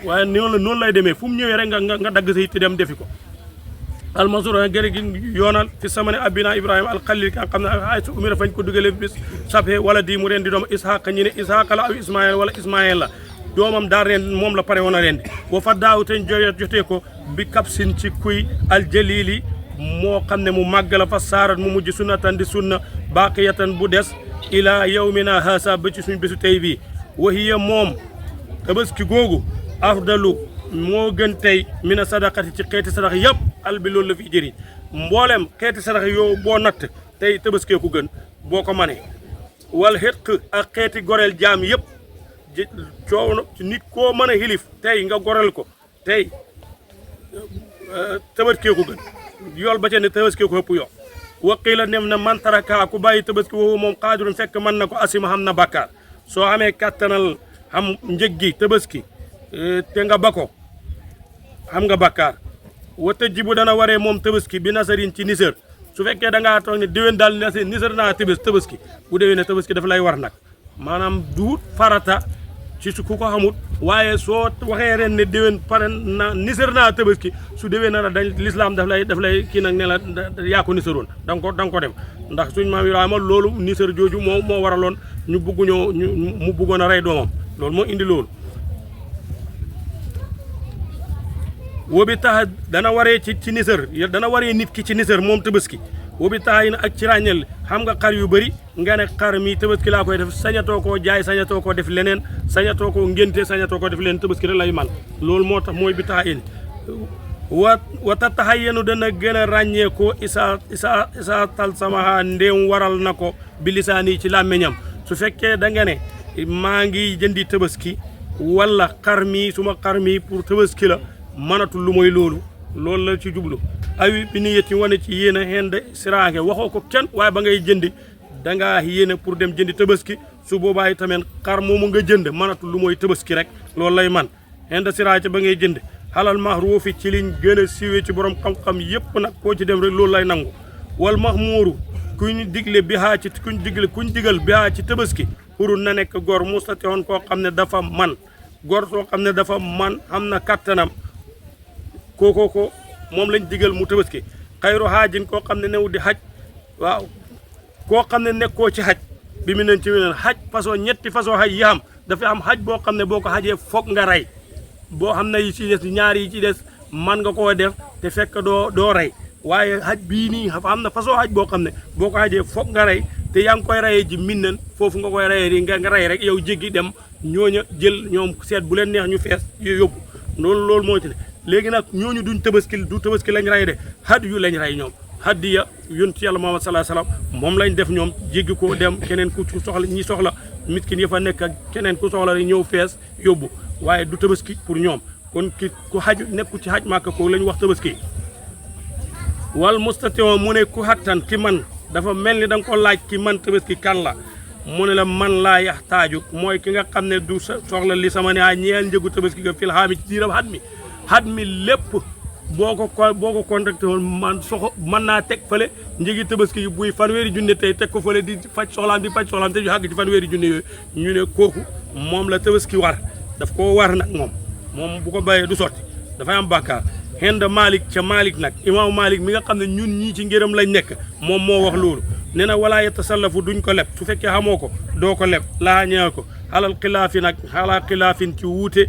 waaye noonu lay demee fu mu ñëwee rek nga dagg sa yitte dem defi ko almasur gërë gi yoonal fi sama ne abina ibrahima alxalil ki nga xam ne ay su umira fañ ko dugalee bis sape wala di mu ren di doom ishaqa ñi ne ishaqa la aw ismaïl wala ismaïl la doomam daal ren moom la pare woon a rendi wa fa daaw te jotee ko bi kapsin ci kuy aljalili moo xam ne mu màgg la fa saarat mu mujj sunnatan di sunna baqiyatan bu des ila yawmina haasa ba ci suñ bésu tey bii wahiya moom tabaski googu afdalu moo gën tey mina sadaqati ci xeeti sadax yëpp al bi loolu la fi jëriñ mboolem xeeti sadax yow boo natt tey tabaskee ku gën boo ko manee wal xetq ak xeeti goreel jaam yëpp coow nit koo mën a xilif tey nga goreel ko tey tabaskee ku gën yool ba ca ne tabaskee ko ëpp yoo waqiila nem na man taraka ku bàyyi tabaski woowu moom xaadirun fekk mën na ko asima xam na bàkkaar soo amee kattanal xam njëg gi tabaski te nga ba ko xam nga bàkkaar wata jibu dana waree moom tabaski bi nasarin ci nisër su fekkee da ngaa toog ne déwén daal nisër naa tabaski bu déwénee tabaski dafa lay war nag maanaam duut farata ci su ku ko xamut waaye soo waxee ren ne déwén pare na nisër naa tabaski su déwén na la dañ lislaam daf lay kii nag ne la yaa ko nisëroon da nga ko dem ndax suñ maam Ibrahima loolu nisër jooju moo waraloon ñu bugg mu buggoon a rey doomam loolu moo indi loolu wobi tax dana waree ci nisër dana waree nit ki ci nisër moom tabaski wobi tax yi na ak ci ràññeel xam nga xar yu bëri nga ne xar mi tabaski laa koy def sañatoo koo jaay sañatoo koo def leneen sañatoo koo ngénte sañatoo koo def leneen tabaski rek lay man loolu moo tax mooy bi tax in wa taxay yenu dana gën a ràññee ko isa tal samaha ndéem waral na ko bi lisaani ci làmmiñam su fekkee da nga ne maa ngi jëndi tabaski wala xar mi suma xar mi pour tabaski la mënatul lu mooy loolu la ci jublu awi bi ni yet yi wane ci yéen a xend siraange waxoo ko kenn waaye ba ngay jëndi dangaa yéene pour dem jëndi tabaski su boobaa tamit xar moomu nga jënd mënatul lu mooy tabaski rek loolu lay man xend siraange ba ngay jënd xalal mahruufi ci liñ gën a siiwee ci borom xam-xam yépp nag koo ci dem rek loolu lay nangu wal mahmuuru kuñ digle bihaa ci kuñ digal bihaa ci tabaski pour na nekk góor mustatihoon koo xam ne dafa man góor soo xam ne dafa man am na kattanam kooko moom lañ digal mu tabaski xayru haajin koo xam ne new di xaj waaw koo xam ne nekkoo ci xaj bi mu neen ci weneen xaj ñetti façon xaj yi am dafa am xaj boo xam ne boo ko xajee foog nga rey boo xam ne yi ci des ñaar yi ci des man nga koo def te fekk doo rey waaye xaj bii nii am na façon xaj boo xam ne boo ko xajee foog nga rey te yaa ngi koy reyee ji minnen foofu nga koy reyee nga rey rek yow jéggi dem ñooña jël ñoom seet bu leen neex ñu fees yóbbu loolu moo ci ne léegi nag ñooñu du tabaski lañ rey de had yu lañ rey ñoom hadiya yonent yàlla Muhammad sallallahu alayhi wasallam moom lañ def ñoom jéggi ko dem keneen ku soxla ñi soxla miskin yi fa nekk ak keneen ku soxla rek ñëw fees yóbbu waaye du tabaski pour ñoom kon ki ku xaj nekku ci xaj Màkka ko lañ wax tabaski wal mustati'un mu ne ku xattan ki man dafa mel ni da nga ko laaj ki man tabaski kan la mu ne la man laa yaxtaaju mooy ki nga xam ne du soxla li sama ne ñeel njëgu tabaski ga fil xaami ci diiram xat mi lépp boo ko contacté woon mën naa teg fële njëgi tabaski yi buy fanweeri junne tey teg ko fële di faj soxlaam te ñu xàgg ci fanweeri junne yooyu ñu ne kooku moom la tabaski war daf koo war nag moom bu ko bàyyee du sotti dafay am bàkkaar xend Malick ca Malick nag imaamu Malick mi nga xam ne ñun ñii ci ngërëm lañ nekk moom moo wax loolu nee na walaa yatasallafu duñ ko leb su fekkee xamoo ko doo ko leb laa ñëw ko xalal xilaafi nag xalaa xilaafin ci wuute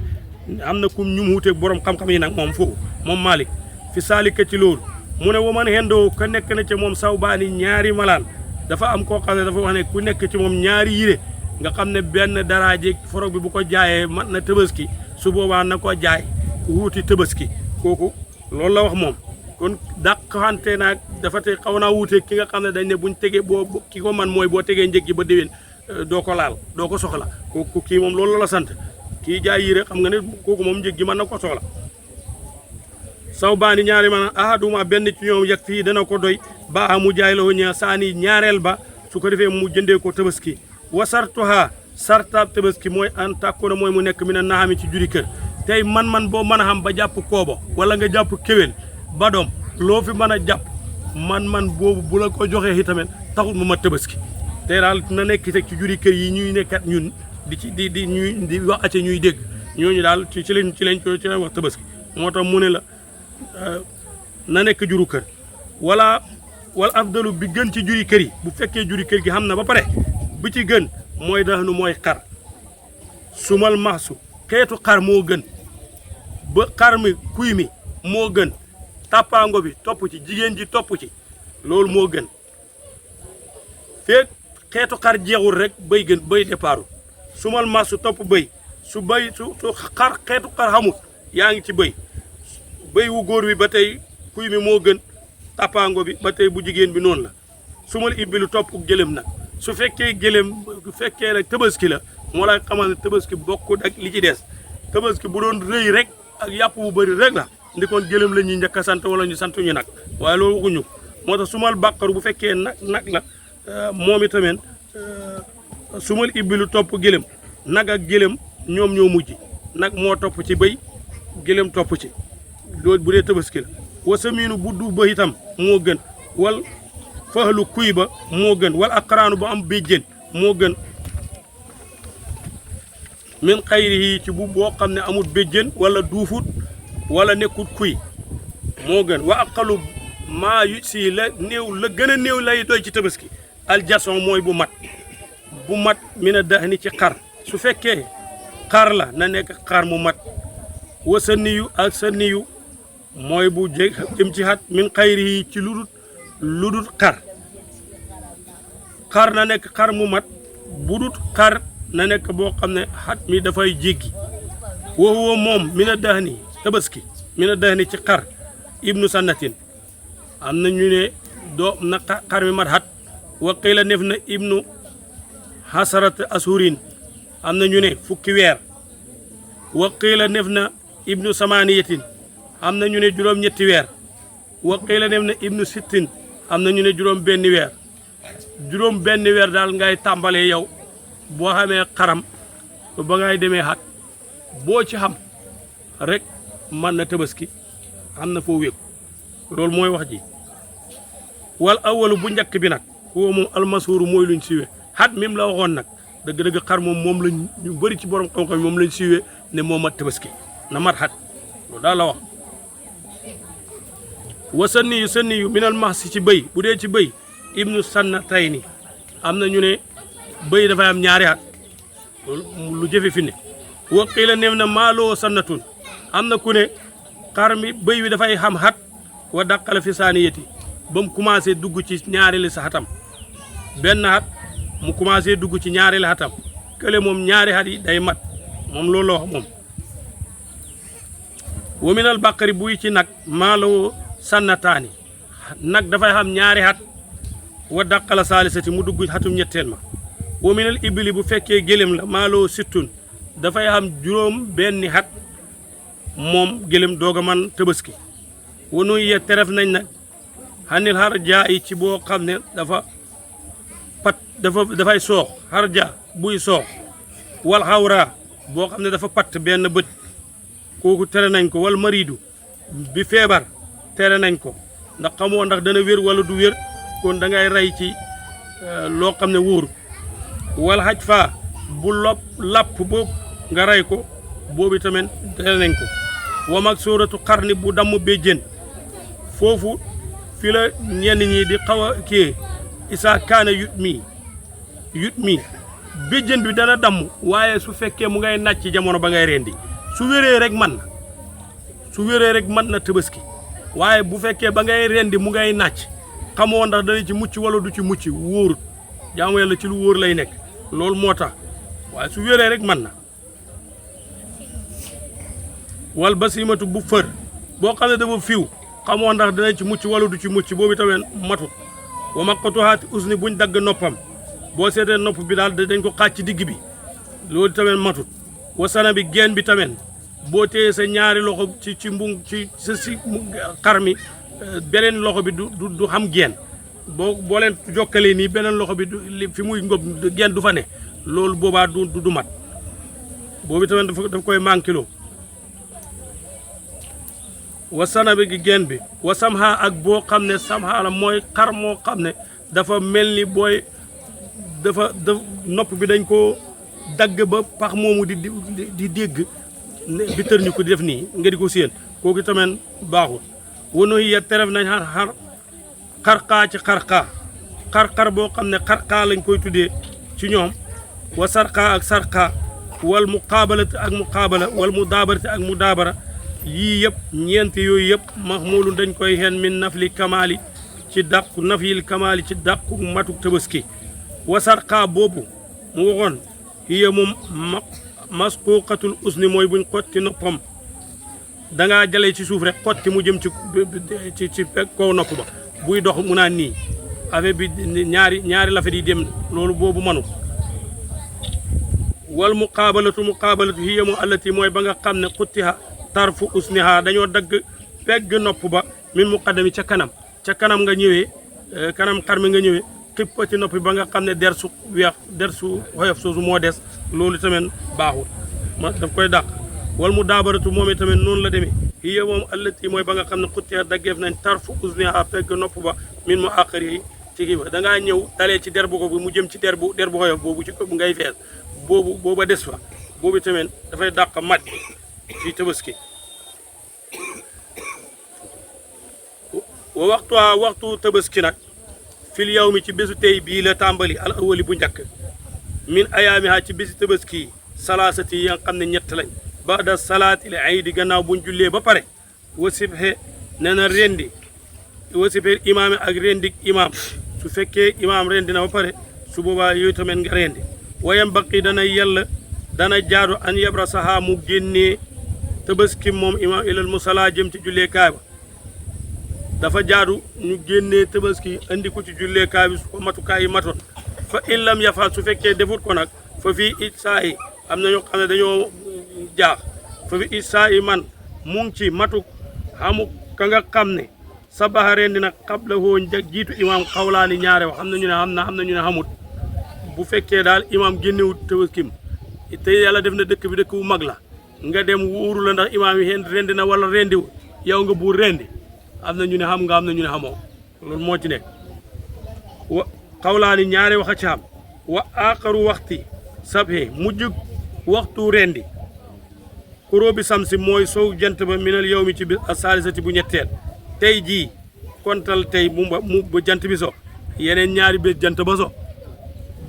am na kum ñu wuute borom xam-xam yi nag moom foofu moom Malick fi saalika ci loolu mu ne waman xendoo ka nekk na ci moom saw baani ñaari malaan dafa am koo xam ne dafa wax ne ku nekk ci moom ñaari yire nga xam ne benn daraaje forog bi bu ko jaayee mat na tabaski su boobaa na ko jaay wuuti tabaski kooku loolu la wax moom kon dàqante naag dafa te xaw naa wuuteeg ki nga xam ne dañ ne buñ tegee boo ki ko man mooy boo tegee njëg gi ba déwén doo ko laal doo ko soxla kooku kii moom loolu la sant kii jaay yére xam nga ne kooku moom njëg gi mën na ko soxla saw baani ñaari man ahaduma benn ci ñoom yag fii dana ko doy ba mu jaay la ña saani ñaareel ba su ko defee mu jëndee ko tabaski wasartuha sarta tabaski mooy an tàkkoona mooy mu nekk mi ne naxami ci juri kër tey man boo mën a xam ba jàpp koobo wala nga jàpp kéwél ba doom loo fi mën a jàpp man boobu bu la ko joxee itamit taxul mu ma tabaski tey daal na nekk teg ci juri kër yi ñuy nekkat ñun di wax acca ñuy dégg ñooñu daal ci lañ wax tabaski moo tax mu ne la na nekk juru kër wala afdalu bi gën ci juri kër yi bu fekkee juri kër gi xam na ba pare bi ci gën mooy daxnu mooy xar sumal maxsu xeetu xar moo gën ba xar mi kuy mi moo gën tàppaango bi topp ci jigéen ji topp ci loolu moo gën feeg xeetu xar jeexul rek bay gën bay départu sumal maxsu topp bëy su xar xeetu xar xamut yaa ngi ci bëy wu góor bi ba tey kuy mi moo gën tàppaango bi ba tey bu jigéen bi noonu la sumal ibbi lu topp gëlëm nag su fekkee gëlëm bu fekkee nag tabaski la moo lay xamal ne tabaski bokkut ak li ci des tabaski bu doon rëy rek ak yàpp bu bëri rek la ndikoon gëlëm la ñuy njëkk a sant wala ñu sant ñu nag waaye loolu waxuñu moo tax sumal bàqaru bu fekkee nag la moom itamit sumal ibbi lu topp gëlëm nag ak gëlëm ñoom ñoo mujj nag moo topp ci bëy gëlëm topp ci loolu bu dee tabaski la wasamiinu buddu ba itam moo gën wal faxlu kuy ba moo gën wal aqraanu ba am béjjén moo gën min xayri ci bu boo xam ne amul béjjén wala duufut wala nekkut kuy moo gën wa aqalu maa yu si la néew la gën a néew lay doy ci tabaski aljason mooy bu mat mi na dax ni ci xar su fekkee xar la na nekk xar mu mat wa sa niyu ak sa niyu mooy bu jëm ci xat min xayri ci ludut xar na nekk xar mu mat budut xar na nekk boo xam ne xat mi dafay jéggi waxuwa moom mi na dax ni tabaski mi na dax ni ci xar ibnu sannatin am na ñu ne doo na xar mi mat xat wa qiila nef na ibnu hasarat asurin am na ñu ne fukki weer wa qiila nef na ibnu samaniyatin am na ñu ne juróom ñetti weer wa qiila nef na ibnu sittin am na ñu ne juróom benni weer daal ngay tàmbalee yow boo xamee xaram ba ngay demee xat boo ci xam rek mën na tabaski am na foo wékku loolu mooy wax ji wal awalu bu njëkk bi nag huwa moom almasuuru mooy luñ siiwee xat mim la waxoon nag dëgg-dëgg xar moom lañ ñu bëri ci borom xam-xam moom lañ siiwee ne moo mat tabaski na mat xat loolu daal la wax wa sanni yu minal maxsi ci bëy bu dee ci bëy ibnu sanna tay ni am na ñu ne bëy dafay am ñaari at lu jëfe fi ne wa qiila neef na maaloo sannatun am na ku ne xar mi bëy wi dafay xam xat wa dàqala fi saaniyati ba mu commencé dugg ci ñaareelu sa xatam benn xat mu commencé dugg ci ñaareelu xatam kële moom ñaari xat yi day mat moom loolu la wax moom wa minal baqari buy ci nag maaloo sannataani nag dafay xam ñaari xat wa dàqala saalisati mu dugg xatum ñetteel ma wa minal ibli bu fekkee gëlëm la maaloo sittun dafay xam juróom benni xat moom gëlëm doog a man tabaski wanu ye teref nañ nag xanil xarja yi ci boo xam ne dafay soox xarja buy soox wal xawra boo xam ne dafa patt benn bët kooku tere nañ ko wal mariidu bi feebar tere nañ ko ndax xamoo ndax dana wér wala du wér kon da ngay rey ci loo xam ne wóoru wal xaj fa bu lapp boobu nga rey ko boobu tamit tere nañ ko wa mag sóoratu xarni bu damm béjjén foofu fi la ñenn ñi di xaw a kii isaa kaana yut mi béjjén bi dana damm waaye su fekkee mu ngay nàcc ci jamono ba ngay rendi su wéree rek mën na tabaski waaye bu fekkee ba ngay rendi mu ngay nàcc xamoo ndax dana ci mucc wala du ci mucc wóorut jaamu yàlla ci lu wóor lay nekk loolu moo tax waaye su wéree rek mën na wal basimatu bu fër boo xam ne dafa fiw xamoo ndax dana ci mucc wala du ci mucc boobu tamit matut wa maqtuhaati usni buñ dagg noppam boo seetee nopp bi daal dañ ko xaaj ci digg bi loolu tamit matut wasana bi geen bi tamit boo téyee sa ñaari loxo ci mbung ci sa si xar mi beneen loxo bi du xam geen boo leen jokkalee nii beneen loxo bi fi muy ngob geen du fa ne loolu boobaa du mat boobu tamit daf koy manquiloo wa sana bi gi geen bi wa samha ak boo xam ne samha la mooy xar moo xam ne dafa mel ni booy dafa nopp bi dañ ko dagg ba pax moomu di dégg bi tër ñu ko di def nii nga di ko séen kooku tamit baaxul wano ya teref nañ xarxaa ci xarxar boo xam ne xarxaa lañ koy tuddee ci ñoom wa sarxaa ak sarxaa wal muqaabalati ak muqaabala wal mudaabarati ak mudaabara yii yëpp ñeenti yooyu yëpp mahmulu dañ koy xen min nafli kamaali ci dàqu nafyil kamaali ci dàqu matuk tabaski wa sarxaa boobu mu waxoon hiya moom masquuqatul usni mooy buñ xotti noppam dangaa jale ci suuf rek xotti mu jëm ci kaw nopp ba buy dox mu naan nii affaire bi ñaari lafet yi dem loolu boobu manu wal muqaabalatu hiya mu allati mooy ba nga xam ne xuttiha tarfu usniha dañoo dagg pegg nopp ba min muqaddami ca kanam nga ñëwee kanam xar mi nga ñëwee xippa ci noppi ba nga xam ne der su weex der su xoyof soosu moo des loolu tamit baaxul daf koy dàq wal mu daabaratu moom tamit noonu la demee hiya moom allati mooy ba nga xam ne xuttiha daggeef nañ tarfu usniha pegg nopp ba min mu àqari ci kii ba da ngaa ñëw dalee ci der bu ko bi mu jëm ci der bu xoyof boobu ci ëpp ngay fees booba des fa boobu tamit dafay dàq mat ci tabaski wa waxtu tabaski nag fil yow mi ci bésu tey bii la tàmbali al awali bu njëkk min ayaamiha ci bési tabaski salaasati yi nga xam ne ñett lañ baada salaatil aydi gannaaw buñ jullee ba pare wasibhe nee na rendi wasibhe imaam ak rendik imaam su fekkee imaam rendi na ba pare su boobaa yooyu tamit nga rendi wayam baqi dana yàlla dana jaadu an yabra saha mu génnee tabaski moom imaam ilal musala jëm ci julleekaay ba dafa jaadu ñu génnee tabaski andi ko ci julleekaay bi su ko matukaay yi matoon fa in lam yafaal su fekkee defut ko nag fa fii it saa yi am na ñoo xam ne dañoo jaax fa fii it saa yi man mu ngi ci matuk xamu ka nga xam ne sabaxa rendi nag xabla hoo jiitu imaam xawlaani ñaare wax am na ñu ne xam na am na ñu ne xamut bu fekkee daal imaam génnewut tabaskim te yàlla def na dëkk bi dëkk bu mag la nga dem wuuru la ndax imaam yi rendi na wala rendiwu yow nga buur rendi am na ñu ne xam nga am na ñu ne xamoo loolu moo ci nekk wa xawlaani ñaare wax a ci xam wa aaxaru waxti sabhe mujjug waxtu rendi kuróobi samsi mooy sow jant ba minal yow mi ci bis a saalisati bu ñetteel tey jii kontal tey mu jant bi so yeneen ñaari bés jant ba so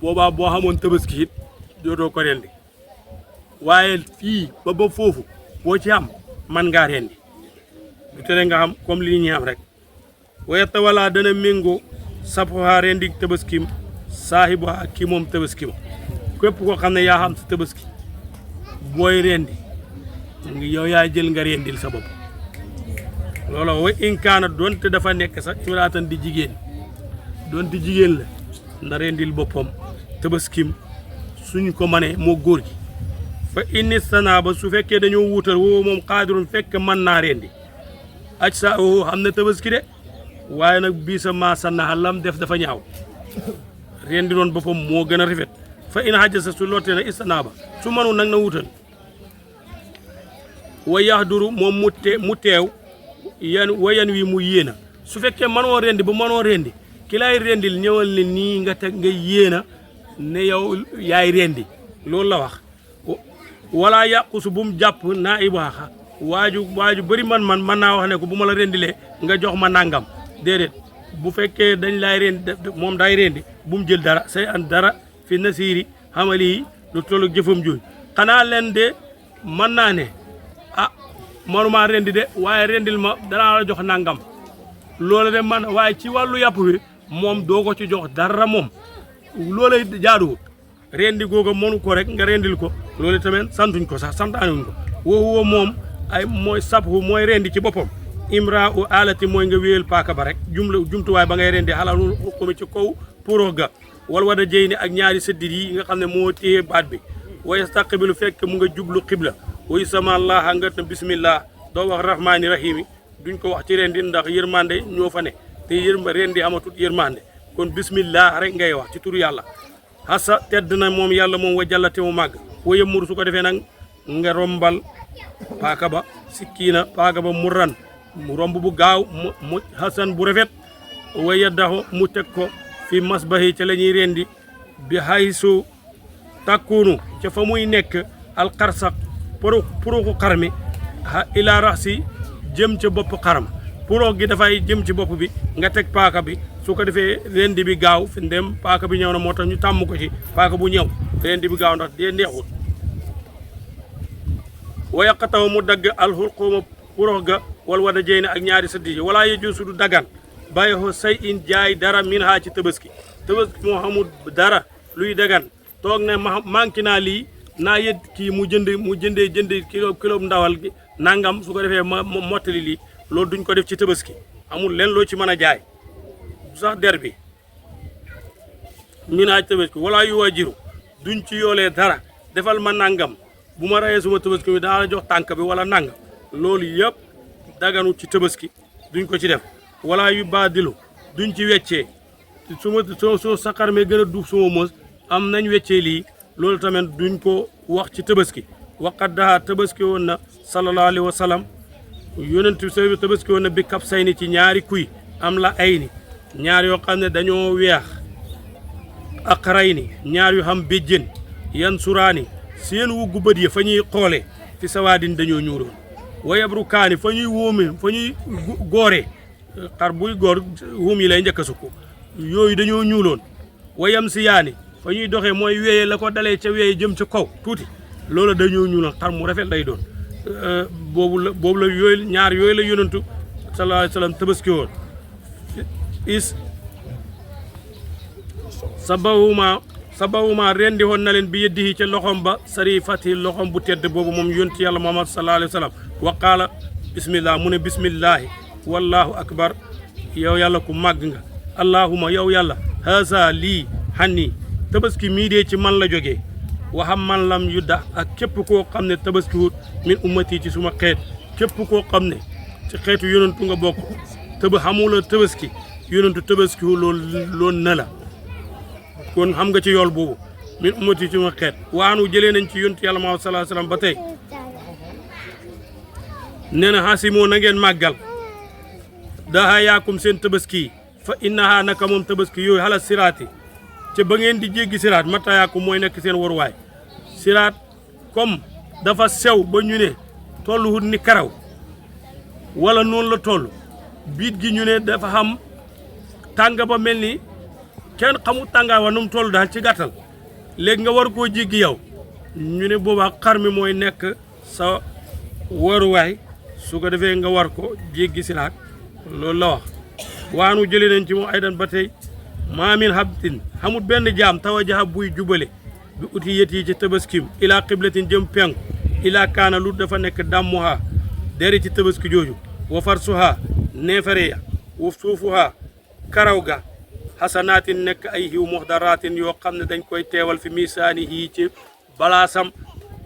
boobaa boo xamoon tabaski it dootoo ko rendi waaye fii ba foofu boo ci am man ngaa rendi du tere nga xam comme li ñu am rek wayetta wala dana méngoo sapoha rendi tabaskim saahibu ak kii moom tabaskim képp koo xam ne yaa xam sa tabaski booy rendi yow yaa jël nga rendil sa bopp loolu wa inkaana doonte dafa nekk sax imraatan di jigéen doonte jigéen la na rendil boppam tabaskim suñ ko manee moo góor gi fa inni sanaaba su fekkee dañoo wuutal woo moom xaadirun fekk mën naa rendi aj sa o xam na tabaski de waaye nag bii sa maa sannaha lam def dafa ñaaw rendi doon boppam moo gën a rafet fa in hajja sa su lottee na istanaaba su mënu nag na wuutal wa yahduru moom mu teew yan wi mu yéena su fekkee mënoo rendi ba mënoo rendi ki lay rendil ñëwal ne nii nga teg nga yéena ne yow yaay rendi loolu la wax wala yàqusu bu mu jàpp naa ibaaxa waaju bëri man mën naa wax ne ko bu ma la rendilee nga jox ma nangam déedéet bu fekkee dañ lay rendi moom day rendi bu mu jël dara say an dara fi nasiiri xamali yi lu tollu jëfam jooju xanaa leen de mën naa ne manuma rendi de waaye rendil ma danaa la jox nangam loolu de man waaye ci wàllu yàpp wi moom doo ko ci jox dara moom loola jaaduwut rendi googa mënu ko rek nga rendil ko loolu tamit santuñ ko sax santaanuñ ko woowu moom ay mooy sabhu mooy rendi ci boppam imra u alati mooy nga wéyal paaka ba rek jumtuwaay ba ngay rendi xalalul xukkumi ci kaw puro ga wala wada jëy ni ak ñaari sëddit yi nga xam ne moo téye baat bi wa yastaqbilu fekk mu nga jublu xibla woy sama allah nga na bismillah doo wax rahmaani rahimi duñ ko wax ci rendi ndax yërmande ñoo fa ne te rendi amatut yërmande kon bismillah rek ngay wax ci turu yàlla hasa tedd na moom yàlla moom wa jàllate mu màgg wa yëmmuru su ko defee nag nga rombal paaka ba sikkiina paaka ba mu ran mu romb bu gaaw mu hasan bu rafet wa yaddaxu mu teg ko fi masbahi ca la ñuy rendi bi haysu takkunu ca fa muy nekk alxarsak puruxu xar mi ila raxsi jëm ca bopp xaram puroox gi dafay jëm ci bopp bi nga teg paaka bi su ko defee rendi bi gaaw fi ndem paaka bi ñëw na moo tax ñu tàmm ko ci paaka bu ñëw rendi bi gaaw ndax dee neexul wa yaqataw mu dagg alxulquma puroox ga wal wada jey ne ak ñaari sëddi yi walaa yeju sudu dagan bàyyi ko say in jaay dara min haa ci tabaski moo xamul dara luy dagan toog ne manqué naa lii naa yët kii mu jënd kilo ndawal gi nangam su ko defee ma mottali lii loolu duñ ko def ci tabaski amul leen loo ci mën a jaay sax der bi mi naa tabaski wala yu wajiru duñ ci yoolee dara defal ma nangam bu ma rayee suma tabaski mi daa la jox tànk bi wala nangam loolu yëpp daganu ci tabaski duñ ko ci def wala yu baadilu duñ ci weccee soo sa xar mi gën a duuf suma mos am nañ weccee lii loolu tamit duñ ko wax ci tabaski waqat daha tabaski woon na sallallahu alayhi wa sallam yonent bi tabaski woon na bi kap say ni ci ñaari kuy am la ay ni ñaar yoo xam ne dañoo weex ak ray ni ñaar yu xam béjjén yan suraani seen wuggu bët yi fa ñuy xoolee fi sawaadin dañoo ñuuroon wayabru kaani fa ñuy wóome fa ñuy gooree xar buy góor wóom yi lay njëkk a sukk yooyu dañoo ñuuloon wayam si yaani fa ñuy doxee mooy weeye la ko dalee ca weeye jëm ca kaw tuuti loolu dañoo ñuuloon xar mu rafet lay doon boobu la yooyu ñaar yooyu la yonantu sallallahu alayhi wa sallam tabaski woon is sabawuma rendi woon na leen bi yeddihi ca loxom ba sarifati loxom bu tedd boobu moom yonti yàlla Muhammad sallallahu alayhi wa sallam wa qaala bismillah mu ne bismillahi wallahu akbar yow yàlla ku màgg nga allahuma yow yàlla haasa lii xanni tabaski mii dee ci man la jógee waxam man lam yudda ak képp koo xam ne tabaski wut min ummati ci suma xeet képp koo xam ne ci xeetu yonantu nga bokk xamula tabaski yonantu tabaski wu loolu na la kon xam nga ci yool boobu min ummati ci suma xeet waanu jëlee nañ ci yontu yàlla Muhammad sallallahu alayhi wasallam ba tey nee na xasimoo na ngeen màggal daha yaakum seen tabaski fa innaha naka moom tabaski yooyu xala siraati ca ba ngeen di jéggi siraat matayaakum mooy nekk seen waruwaay siraat comme dafa sew ba ñu ne tolluwut ni karaw wala noonu la toll biit gi ñu ne dafa xam tàng ba mel ni kenn xamul tàngaay wa nu mu toll daal ci gàttal léegi nga war koo jéggi yow ñu ne boobaa xar mi mooy nekk sa waruwaay su ko defee nga war ko jéggi siraat loolu la wax waanu jëlee nañ ci moom aydan ba tey maamin habtin xamul benn jaam tawajaha buy jubale bi uti yet yi ci tabaskim ilaa qiblatin jëm penku ilaa kaana lu dafa nekk dammuha deri ci tabaski jooju wa farsuha neefare ya wa suufuha karaw ga xasanaatin nekk ay xiw muxdaraatin yoo xam ne dañ koy teewal fi misaani yii ci balaasam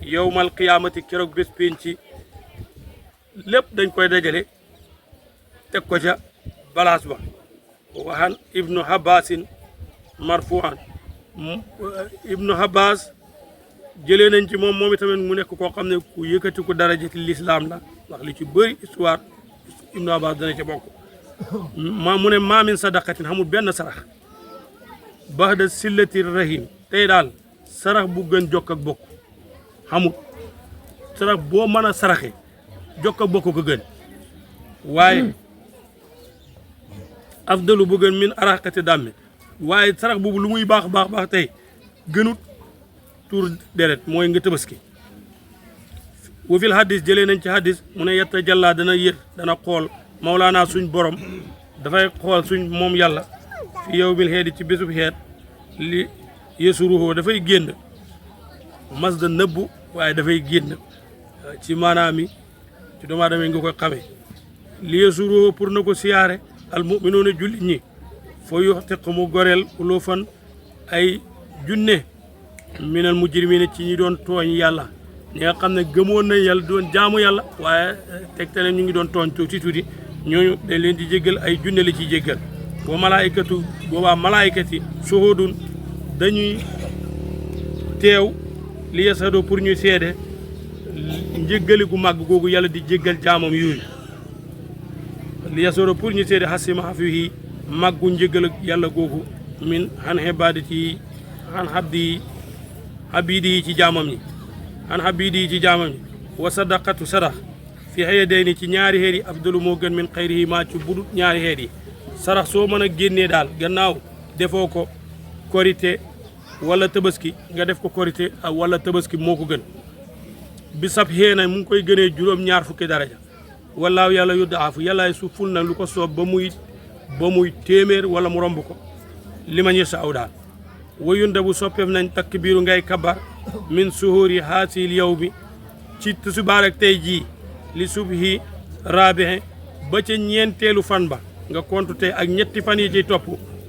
yowmal qiyaamati keroog bés pénci lépp dañ koy dajale teg ko ca balaas ba waxan ibnu habbasin marfuan ibnu habbas jëlee nañ ci moom itamit mu nekk koo xam ne ku yëkkati ko daraja ci lislaam la ndax li ci bëri histoire ibnu habbas dana ca bokk mu ne maamin sadaqatin xamul benn sarax baxda sillati rahim tey daal sarax bu gën jokk ak bokk xamul sarax boo mën a saraxe jokk ak bokk ko gën waaye afdalu bu gën min araqati dàmme waaye sarax boobu lu muy baax tey gënut tuur deret mooy nga tabaski wa fil hadis jëlee nañ ci hadis mu ne yetta jàllaa dana yër dana xool mawlaana suñ borom dafay xool suñ moom yàlla fi yow bil xeedi ci bésub xeet li yesuruhoo dafay génn mas da nëbbu waaye dafay génn ci maanaam ci doomu aadama nga koy xamee li yesuruhoo pour na ko siyaare al mu'minoona jullit ñi foo yuxtiq mu goreel uloo fan ay junne minal mujrimiina ci ñi doon tooñ yàlla ñi nga xam ne gëmoon nañ yàlla doon jaamu yàlla waaye tegte ne ñu ngi doon tooñ tuuti ñooñu dañ leen di jéggal ay junne la ciy jéggal wa malaayikatu boobaa malaayikati suhudun dañuy teew li yasado pour ñu seede njéggali gu màgg googu yàlla di jéggal jaamam yooyu li yasado pour ñu seede xasima xafihi màggu njéggal yàlla googu min xan xebaadati xan xabdi yi ci jaamam ñi xan xabidi yi ci jaamam ñi wa sadaqatu sadax fi xëyadayni ci ñaari xeet yi afdalu moo gën min xayrihi maa ci budut ñaari xeet yi sarax soo mën a génnee daal gannaaw defoo ko korité wala tabaski nga def ko korité wala tabaski moo ko gën bi sab xee na mu ngi koy gënee juróom-ñaar fukki daraja wallaahu yàlla yu daafu yàllaay su ful na lu ko soob ba muy téeméer wala mu romb ko li ma ñu saaw daal wayunda bu soppeef nañ takk biiru ngay kabar min suhuri haasil yow bi ci tusubaar ak tey jii li subhi rabihin ba ca ñeenteelu fan ba nga kontu tey ak ñetti fan yi ciy topp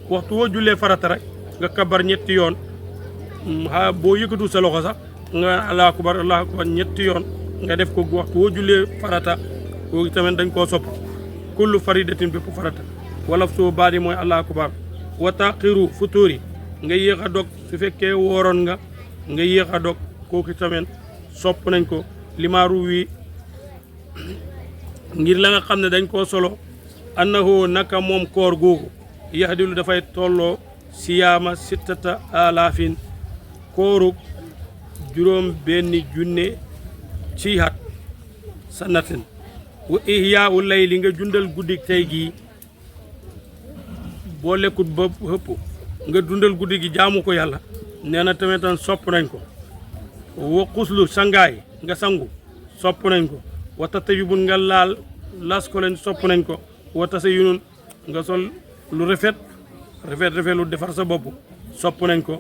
waxtu woo jullee farata rek nga kabar ñetti yoon boo yëkkatu sa loxo sax nga allahu akbar ñetti yoon nga def ko waxtu woo jullee farata kooku tamit dañ koo sopp kullu faridatin bépp farata wala soo baadi mooy allahu akbar wa taqiru futuuri nga yéex a dog su fekkee wooroon nga yéex a dog kooku tamit sopp nañ ko limaaru wi ngir la nga xam ne dañ koo solo annahu naka moom koor googu yaxdilu dafay tolloo siyaama sittata alaafin kooru juróom benn junne ci at sanatin wa ihyaa u layli nga jundal guddik tey gii boo lekkut ba hëpp nga dundal guddi gi jaamu ko yàlla nee na tamit sopp nañ ko wa xuslu sangaay nga sangu sopp nañ ko wa tatayubun nga laal las ko leen sopp nañ ko wa tasayunun nga sol lu rafet lu defar sa bopp sopp nañ ko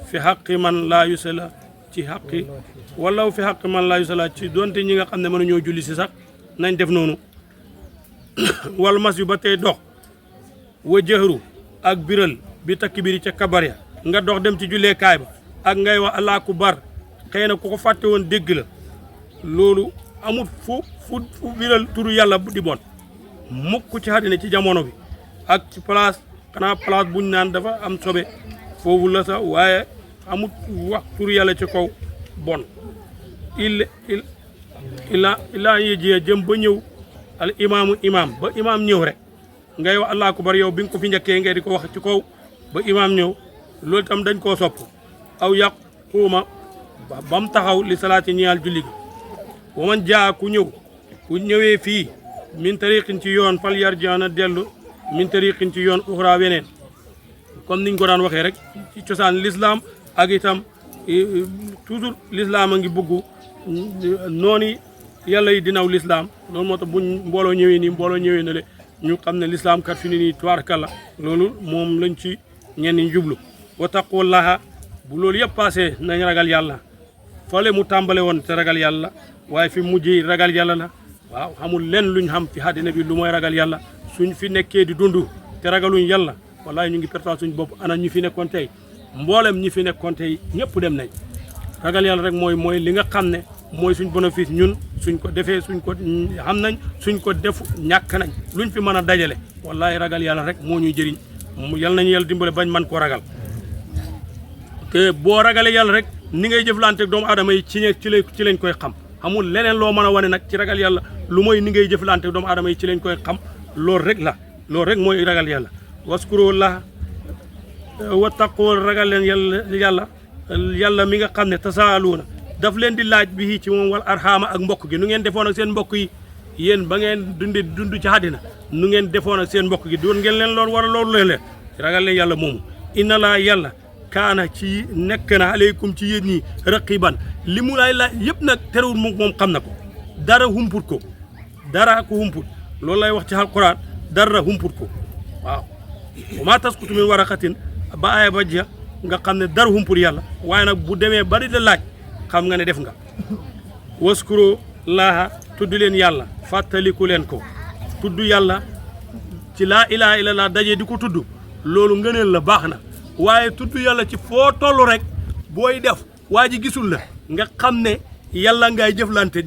fi xaqi man laa yusala ci xaqi wala fi xaqi man laa yusala ci donte ñi nga xam ne mënuñoo julli si sax nañ def noonu wal mas yu ba tey dox wa jëhru ak biral bi takk biri ca kabar ya nga dox dem ci julleekaay ba ak ngay wax allahu akbar xëy na ku ko fàtte woon dégg la loolu amul fu biral turu yàlla di bon mukk ci àddina ci jamono bi ak ci place xanaa place buñ naan dafa am sobe foofu la sax waaye amut wax turu yàlla ci kaw bon ilaa yéjiye jëm ba ñëw al imaam ba imaam ñëw rek ngay wax allahu akbar yow bi nga ko fi njëkkee ngay di ko wax ci kaw ba imaam ñëw loolu itam dañ koo sopp aw yàq xuuma ba mu taxaw li salaati ñeyal julli gi wa man jaa ku ñëwee fii min tariqin ci yoon fal yarjiana dellu min tariqin ci yoon uxra weneen comme niñ ko daan waxee rek ci cosaan l'islam ak itam toujours l'islam a ngi bëgg noonu yàlla yi dinaw l'islam loolu moo tax buñ mbooloo ñëwee na le ñu xam ne l'islam kat fi ni nii tubaarkalla loolu moom lañ ci ñenn ñi jublu wa taqullaha bu loolu yëpp passé nañ ragal yàlla fale mu tàmbale woon te ragal yàlla waaye fi mujj ragal yàlla la waaw xamul len luñ xam fi àddina bi lu mooy ragal yàlla suñ fi nekkee di dund te ragaluñ yàlla wallahi ñu ngi pertal suñ bopp ana ñu fi nekkoon tey mboolem ñi fi nekkoon tey ñëpp dem nañ ragal yàlla rek mooy li nga xam ne mooy suñ bénéfice ñun suñ ko defee suñ ko xam nañ suñ ko def ñàkk nañ luñ fi mën a dajale wallahi ragal yàlla rek moo ñuy jëriñ yal nañu yàlla dimbale bañ man koo ragal te boo ragalee yàlla rek ni ngay jëflante ak doomu aadama yi ci lañ koy xam amul leneen loo mën a wane nag ci ragal yàlla lu mooy ni ngay jëflante ak doomu aadama yi ci lañ koy xam loolu rek mooy ragal yàlla waskurullah wattaqoo ragal leen yàlla mi nga xam ne tasaaluuna daf leen di laaj bi ci moom wal arxaama ak mbokk gi nu ngeen defoon ak seen mbokk yi yéen ba ngeen dund ci àddina nu ngeen defoon ak seen mbokk gi doon ngeen leen loolu wala loolu leen ragal leen yàlla moomu inna laa yàlla kaana ci nekk na aleykum ci yéen ñi raqiban li mu lay laaj yëpp nag terewul moom xam na ko dara humput ko loolu lay wax ci alquran dara humput ko waaw wa maa tasqutu min waraqatin ba aaya ba jeex nga xam ne dara humput yàlla waaye nag bu demee bari da laaj xam nga ne def nga waskuro laaha tudd leen yàlla fàttaliku leen ko tudd yàlla ci laa ilaha illallah daje di ko tudd loolu ngëneel la baax na waaye tudd yàlla ci foo toll rek booy def waa ji gisul la nga xam ne yàlla ngay jëflante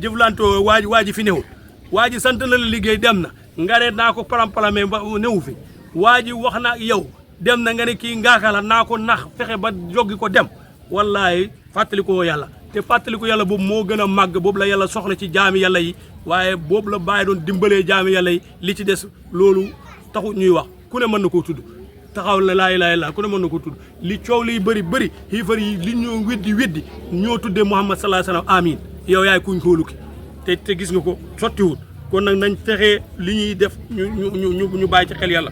waa ji fi newul waa ji sant na la liggéey dem na nga ne naa ko palam-palame ba newu fi waa ji wax na yow dem na nga ne kii ngaakala naa ko nax fexe ba joggi ko dem wallahi fàttalikoo yàlla te fàttaliku yàlla boobu moo gën a màgg boobu la yàlla soxla ci jaami yàlla yi waaye boobu la bàyyi doon dimbalee jaami yàlla yi li ci des loolu taxut ñuy wax ku ne mën na koo tudd taxaw la laa ilaaha illallaah ku ne mën na koo tudd li coow liy bëri xiifar yi li ñoo weddi ñoo tuddee Muhammad sallallahu alayhi wa sallam amin yow yaay kuñ kóoluki te gis nga ko sottiwul kon nag nañ fexee li ñuy def ñu bàyyi ci xel yàlla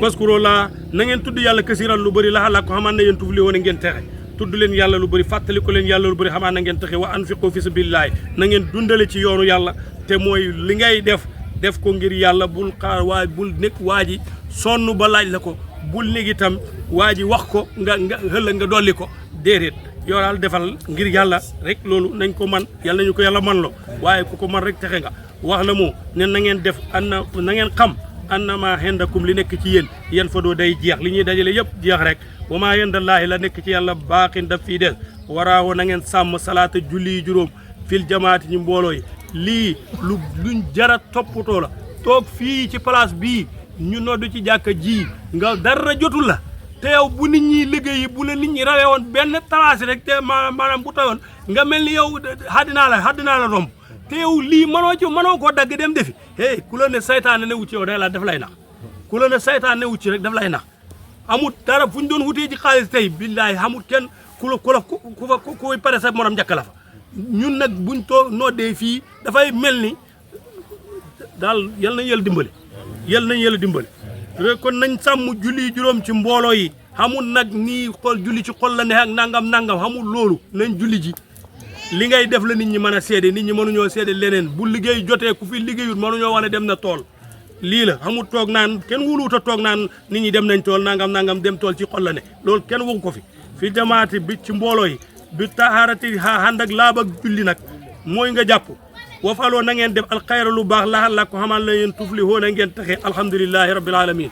waskuroo laa na ngeen tudd yàlla kasiran lu bëri la ko xamaan na yéen tufli woon ngeen texe tudd leen yàlla lu bëri fàttali ko leen yàlla lu bëri xamaan na ngeen texe wa anfiqu fi sabilillahi na ngeen dundale ci yoonu yàlla te mooy li ngay def ko ngir yàlla bul xaar bul nekk waa ji sonn ba laaj la ko bul nekk itam waa ji wax ko nga xëla nga dolli ko déedéet yow daal defal ngir yàlla rek loolu nañ ko man yàlla nañu ko yàlla man lo waaye ku ko man rek texe nga wax la moo ne na ngeen def na ngeen xam annama hendakum li nekk ci yéen fa doo day jeex li ñuy dajale yëpp jeex rek wa maa hendallaahi la nekk ci yàlla baaxin daf fii des waraawo na ngeen sàmm salaata julli juróom fil jamaati ñi mbooloo yi lii luñ jara toppatoo la toog fii ci place bii ñu noddu ci jàkka ji nga dara jotul la te yow bu nit ñi liggéeyi bu la nit ñi rawee woon benn talaasi rek te maanaam bu tawoon nga mel ni yow xaddinaa la romb te yow lii mënoo koo dagg dem defi hey ku la ne saytaane ne wu ci yow day la daf lay nax ku la ne saytaane ne wu ci rek daf lay nax amul dara fu ñu doon wutee ci xaalis tey billaahi amul kenn ku pare sa morom njëkk la fa ñun nag buñ too noddee fii dafay mel ni daal yal nañu yàlla dimbali kon nañ sàmm julli juróom ci mbooloo yi xamul nag nii xool julli ci xol la ne ak nangam xamul loolu nañ julli ji li ngay def la nit ñi mën a seede nit ñi mënuñoo seede leneen bu liggéey jotee ku fi liggéeyut mënuñoo wane dem na tool lii la xamul toog naan kenn wuluuta toog naan nit ñi dem nañ tool nangam dem tool ci xol la ne loolu kenn waxu ko fi jamaati bi ci mbooloo yi bi taharati ànd ak laab ak julli nag mooy nga jàpp wafaloo na ngeen def alxayra lu baax laxal la ko xamal la yéen tufli hoo na ngeen taxe alhamdulilahi rabbil alamin